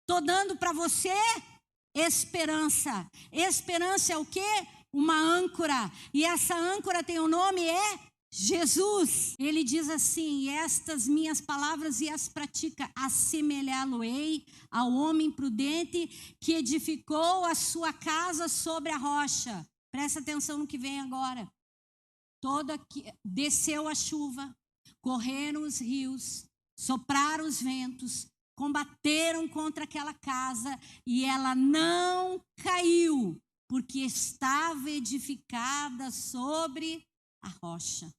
Estou dando para você esperança. Esperança é o quê? Uma âncora. E essa âncora tem o nome, Jesus. Ele diz assim: estas minhas palavras e as pratica, assemelhá-lo-ei ao homem prudente que edificou a sua casa sobre a rocha. Presta atenção no que vem agora. Desceu a chuva, correram os rios, sopraram os ventos, combateram contra aquela casa e ela não caiu, porque estava edificada sobre a rocha.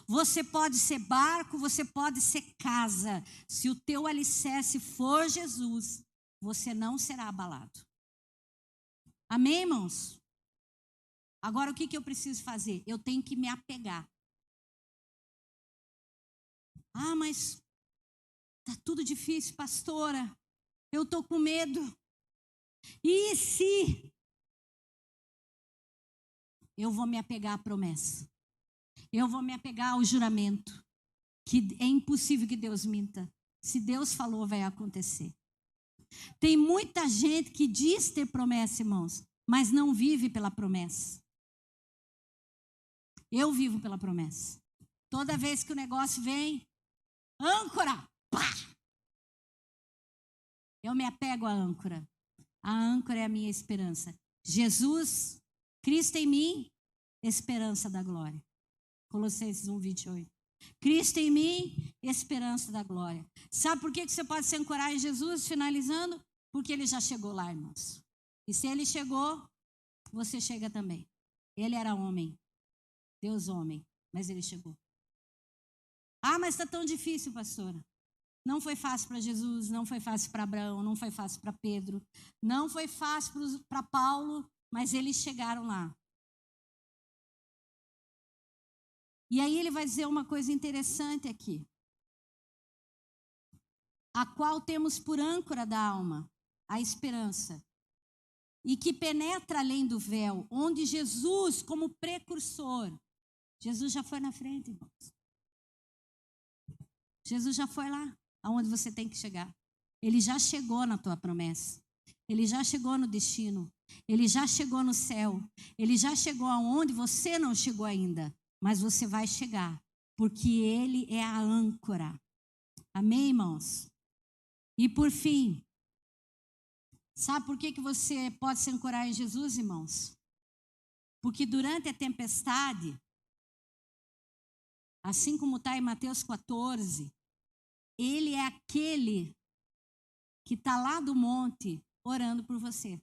Você pode ser barco, você pode ser casa. Se o teu alicerce for Jesus, você não será abalado. Amém, irmãos? Agora o que eu preciso fazer? Eu tenho que me apegar. Ah, mas tá tudo difícil, pastora. Eu tô com medo. E se? Eu vou me apegar à promessa. Eu vou me apegar ao juramento. Que é impossível que Deus minta. Se Deus falou, vai acontecer. Tem muita gente que diz ter promessa, irmãos, mas não vive pela promessa. Eu vivo pela promessa. Toda vez que o negócio vem, âncora, pá! Eu me apego à âncora. A âncora é a minha esperança. Jesus, Cristo em mim, esperança da glória. Colossenses 1, 28. Cristo em mim, esperança da glória. Sabe por que você pode se ancorar em Jesus, finalizando? Porque ele já chegou lá, irmãos. E se ele chegou, você chega também. Ele era homem, Deus homem, mas ele chegou. Ah, mas está tão difícil, pastora. Não foi fácil para Jesus, não foi fácil para Abraão, não foi fácil para Pedro, não foi fácil para Paulo, mas eles chegaram lá. E aí ele vai dizer uma coisa interessante aqui. A qual temos por âncora da alma, a esperança, e que penetra além do véu, onde Jesus, como precursor, Jesus já foi na frente, irmãos. Jesus já foi lá, aonde você tem que chegar. Ele já chegou na tua promessa. Ele já chegou no destino. Ele já chegou no céu. Ele já chegou aonde você não chegou ainda. Mas você vai chegar, porque ele é a âncora. Amém, irmãos? E por fim, sabe por que você pode se ancorar em Jesus, irmãos? Porque durante a tempestade, assim como está em Mateus 14, ele é aquele que está lá do monte orando por você.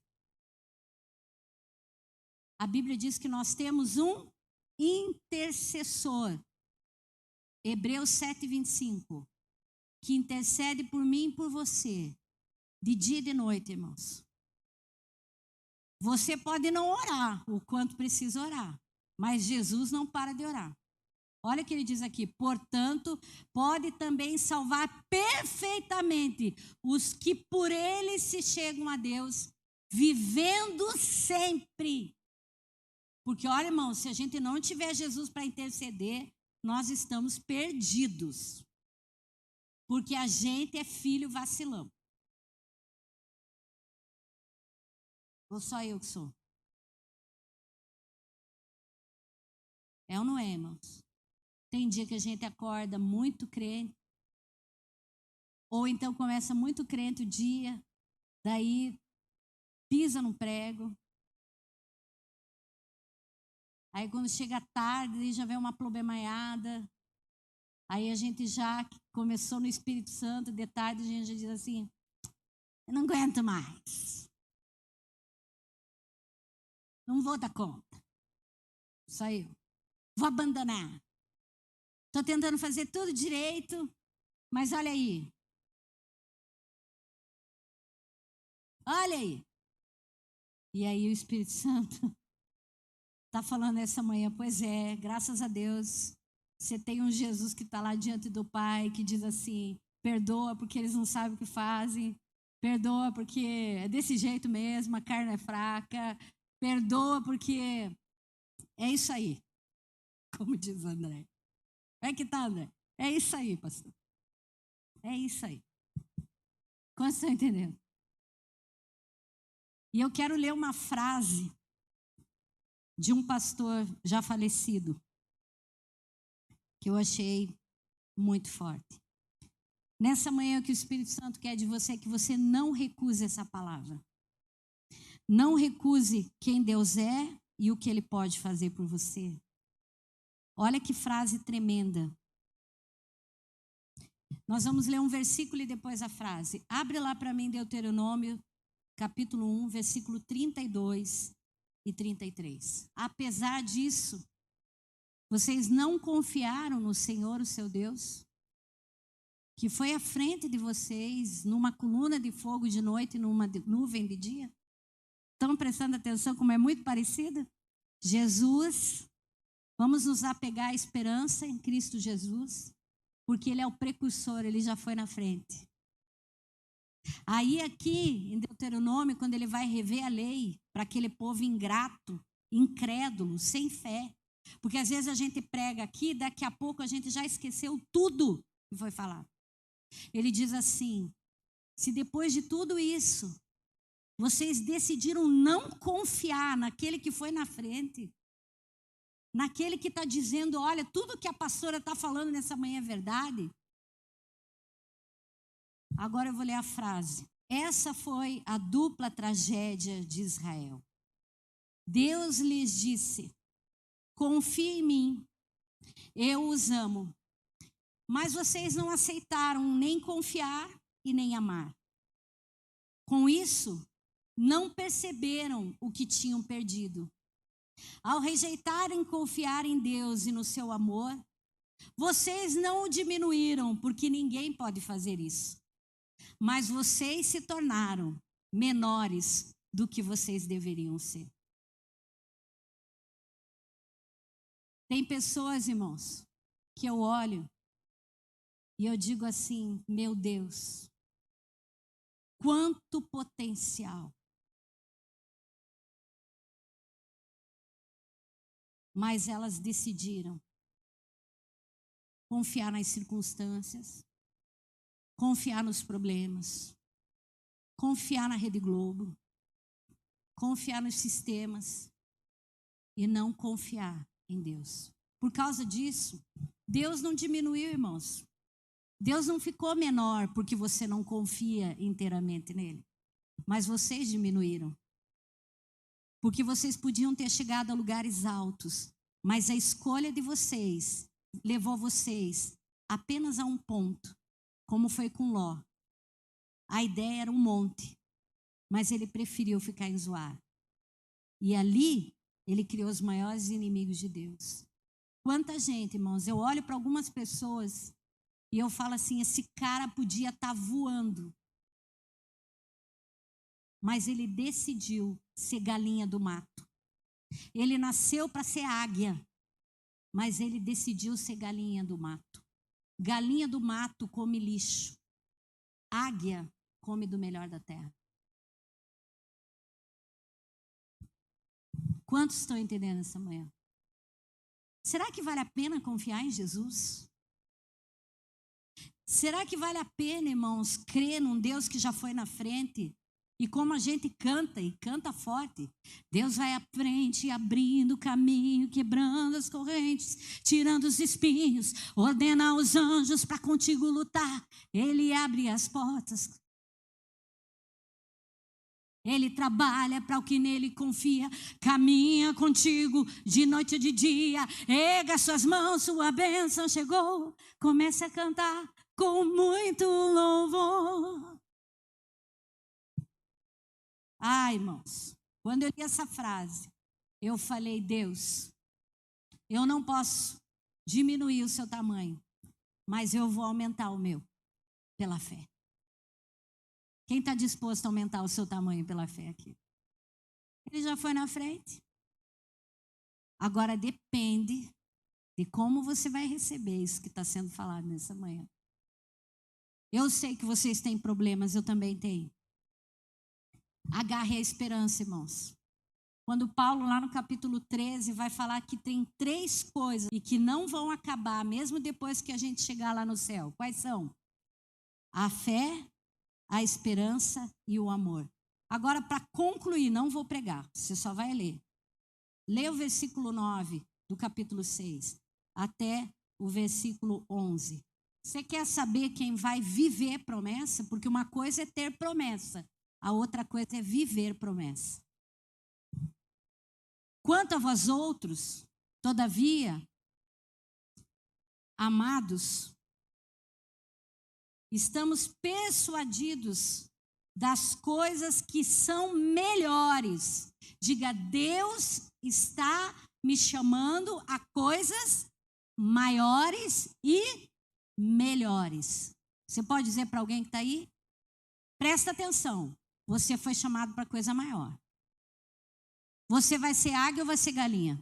A Bíblia diz que nós temos um intercessor. Hebreus 7, 25. Que intercede por mim e por você. De dia e de noite, irmãos. Você pode não orar o quanto precisa orar. Mas Jesus não para de orar. Olha o que ele diz aqui. Portanto, pode também salvar perfeitamente os que por ele se chegam a Deus, vivendo sempre. Porque, olha, irmão, se a gente não tiver Jesus para interceder, nós estamos perdidos. Porque a gente é filho vacilão. Ou só eu que sou? É ou não é, irmãos? Tem dia que a gente acorda muito crente. Ou então começa muito crente o dia, daí pisa no prego. Aí quando chega tarde, já vem uma problemaiada. Aí a gente já começou no Espírito Santo, de tarde a gente já diz assim, eu não aguento mais. Não vou dar conta. Só eu. Vou abandonar. Estou tentando fazer tudo direito, mas olha aí. Olha aí. E aí o Espírito Santo está falando essa manhã, pois é, graças a Deus, você tem um Jesus que está lá diante do Pai, que diz assim, perdoa porque eles não sabem o que fazem, perdoa porque é desse jeito mesmo, a carne é fraca, perdoa porque é isso aí, como diz o André. É que tá, André? É isso aí, pastor. É isso aí. Quantos estão entendendo? E eu quero ler uma frase de um pastor já falecido, que eu achei muito forte. Nessa manhã, o que o Espírito Santo quer de você é que você não recuse essa palavra. Não recuse quem Deus é e o que Ele pode fazer por você. Olha que frase tremenda. Nós vamos ler um versículo e depois a frase. Abre lá para mim Deuteronômio, capítulo 1, versículo 32 e 33. Apesar disso, vocês não confiaram no Senhor, o seu Deus, que foi à frente de vocês numa coluna de fogo de noite e numa nuvem de dia? Estão prestando atenção como é muito parecida? Jesus, vamos nos apegar à esperança em Cristo Jesus, porque Ele é o precursor, Ele já foi na frente. Aí aqui, em Deuteronômio, quando Ele vai rever a lei para aquele povo ingrato, incrédulo, sem fé, porque às vezes a gente prega aqui, daqui a pouco a gente já esqueceu tudo que foi falado. Ele diz assim, se depois de tudo isso, vocês decidiram não confiar naquele que foi na frente, naquele que está dizendo, olha, tudo que a pastora está falando nessa manhã é verdade. Agora eu vou ler a frase. Essa foi a dupla tragédia de Israel. Deus lhes disse, confie em mim, eu os amo. Mas vocês não aceitaram nem confiar e nem amar. Com isso, não perceberam o que tinham perdido. Ao rejeitarem confiar em Deus e no seu amor, vocês não o diminuíram, porque ninguém pode fazer isso. Mas vocês se tornaram menores do que vocês deveriam ser. Tem pessoas, irmãos, que eu olho e eu digo assim, meu Deus, quanto potencial. Mas elas decidiram confiar nas circunstâncias, confiar nos problemas, confiar na Rede Globo, confiar nos sistemas e não confiar em Deus. Por causa disso, Deus não diminuiu, irmãos. Deus não ficou menor porque você não confia inteiramente nele. Mas vocês diminuíram. Porque vocês podiam ter chegado a lugares altos, mas a escolha de vocês levou vocês apenas a um ponto, como foi com Ló. A ideia era um monte, mas ele preferiu ficar em Zoar. E ali, ele criou os maiores inimigos de Deus. Quanta gente, irmãos, eu olho para algumas pessoas e eu falo assim, esse cara podia estar voando. Mas ele decidiu ser galinha do mato. Ele nasceu para ser águia, mas ele decidiu ser galinha do mato. Galinha do mato come lixo. Águia come do melhor da terra. Quantos estão entendendo essa manhã? Será que vale a pena confiar em Jesus? Será que vale a pena, irmãos, crer num Deus que já foi na frente? E como a gente canta, e canta forte, Deus vai à frente, abrindo o caminho, quebrando as correntes, tirando os espinhos, ordena aos anjos para contigo lutar, Ele abre as portas. Ele trabalha para o que nele confia, caminha contigo de noite e de dia, erga suas mãos, sua bênção chegou. Comece a cantar com muito louvor. Ai, irmãos, quando eu li essa frase, eu falei, Deus, eu não posso diminuir o seu tamanho, mas eu vou aumentar o meu pela fé. Quem está disposto a aumentar o seu tamanho pela fé aqui? Ele já foi na frente. Agora depende de como você vai receber isso que está sendo falado nessa manhã. Eu sei que vocês têm problemas, eu também tenho. Agarre a esperança, irmãos. Quando Paulo, lá no capítulo 13, vai falar que tem 3 coisas e que não vão acabar, mesmo depois que a gente chegar lá no céu. Quais são? A fé, a esperança e o amor. Agora, para concluir, não vou pregar, você só vai ler. Lê o versículo 9 do capítulo 6 até o versículo 11. Você quer saber quem vai viver promessa? Porque uma coisa é ter promessa, a outra coisa é viver promessa. Quanto a vós outros, todavia, amados, estamos persuadidos das coisas que são melhores. Diga, Deus está me chamando a coisas maiores e melhores. Você pode dizer para alguém que está aí? Presta atenção, você foi chamado para coisa maior. Você vai ser águia ou vai ser galinha?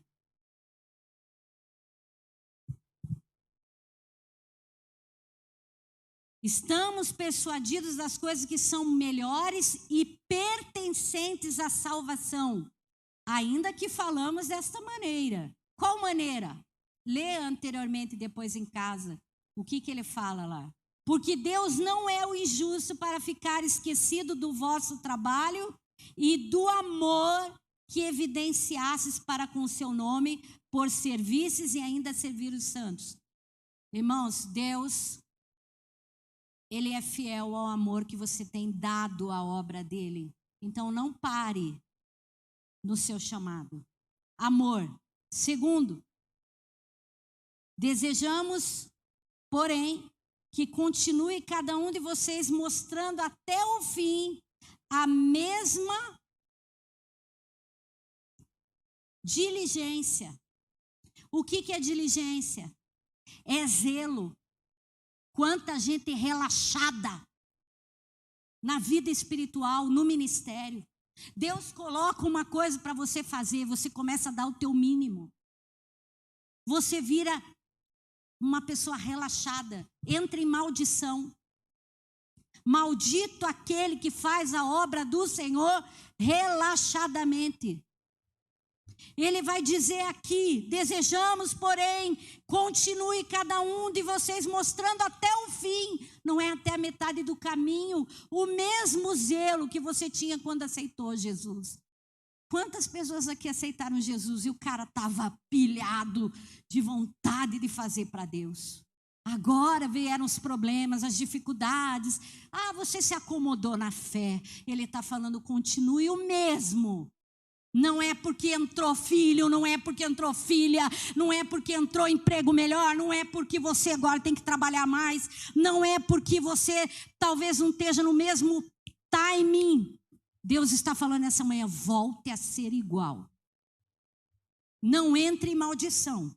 Estamos persuadidos das coisas que são melhores e pertencentes à salvação, ainda que falamos desta maneira. Qual maneira? Lê anteriormente e depois em casa. O que ele fala lá? Porque Deus não é o injusto para ficar esquecido do vosso trabalho e do amor que evidenciasses para com o seu nome, por servisses e ainda servir os santos. Irmãos, Deus, Ele é fiel ao amor que você tem dado à obra dEle. Então não pare no seu chamado. Amor. Segundo, desejamos, porém, que continue cada um de vocês mostrando até o fim a mesma diligência. O que é diligência? É zelo. Quanta gente relaxada na vida espiritual, no ministério. Deus coloca uma coisa para você fazer, você começa a dar o teu mínimo. Você vira uma pessoa relaxada, entra em maldição. Maldito aquele que faz a obra do Senhor relaxadamente. Ele vai dizer aqui, desejamos, porém, continue cada um de vocês mostrando até o fim, não é até a metade do caminho, o mesmo zelo que você tinha quando aceitou Jesus. Quantas pessoas aqui aceitaram Jesus e o cara estava pilhado de vontade de fazer para Deus? Agora vieram os problemas, as dificuldades. Você se acomodou na fé. Ele está falando, continue o mesmo. Não é porque entrou filho, não é porque entrou filha, não é porque entrou emprego melhor, não é porque você agora tem que trabalhar mais, não é porque você talvez não esteja no mesmo timing. Deus está falando essa manhã, volte a ser igual. Não entre em maldição.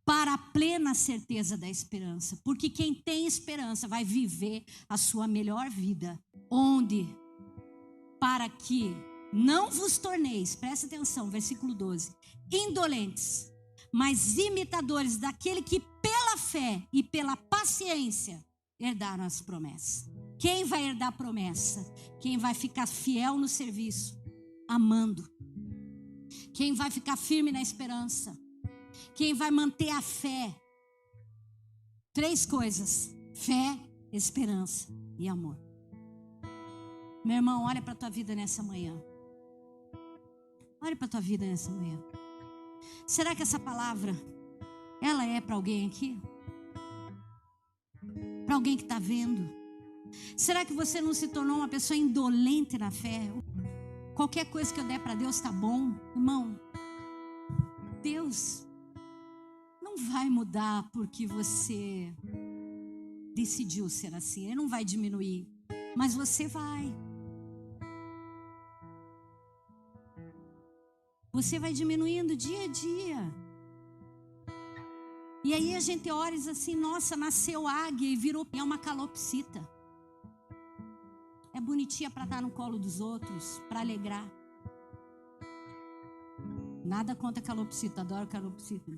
Para a plena certeza da esperança. Porque quem tem esperança vai viver a sua melhor vida. Onde? Para que não vos torneis, presta atenção, versículo 12, indolentes, mas imitadores daquele que pela fé e pela paciência herdaram as promessas. Quem vai herdar a promessa? Quem vai ficar fiel no serviço, amando. Quem vai ficar firme na esperança. Quem vai manter a fé. 3 coisas: fé, esperança e amor. Meu irmão, olha para a tua vida nessa manhã. Olha para a tua vida nessa manhã. Será que essa palavra, ela é para alguém aqui? Para alguém que está vendo? Será que você não se tornou uma pessoa indolente na fé? Qualquer coisa que eu der para Deus está bom. Irmão, Deus não vai mudar porque você decidiu ser assim. Ele não vai diminuir, mas você vai. Você vai diminuindo dia a dia. E aí a gente ora e diz assim: nossa, nasceu águia e virou uma calopsita. É bonitinha para estar no colo dos outros, para alegrar. Nada contra calopsita, adoro calopsita.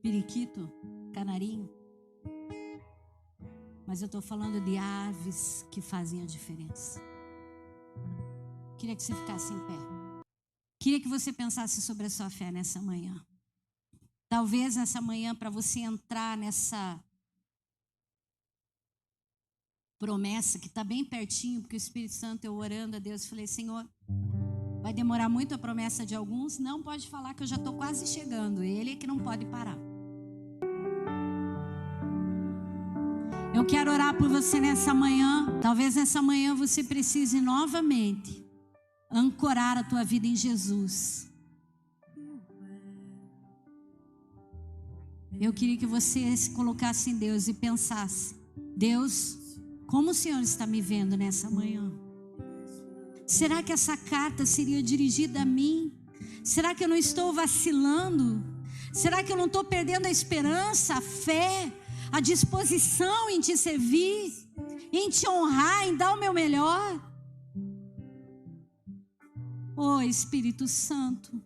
Periquito, canarinho. Mas eu estou falando de aves que fazem a diferença. Queria que você ficasse em pé. Queria que você pensasse sobre a sua fé nessa manhã. Talvez nessa manhã, para você entrar nessa promessa que está bem pertinho, porque o Espírito Santo, eu orando a Deus, falei: Senhor, vai demorar muito a promessa de alguns? Não, pode falar que eu já estou quase chegando. Ele é que não pode parar. Eu quero orar por você nessa manhã. Talvez nessa manhã você precise novamente ancorar a tua vida em Jesus. Eu queria que você se colocasse em Deus e pensasse: Deus, como o Senhor está me vendo nessa manhã? Será que essa carta seria dirigida a mim? Será que eu não estou vacilando? Será que eu não estou perdendo a esperança, a fé, a disposição em te servir, em te honrar, em dar o meu melhor? Oh, Espírito Santo,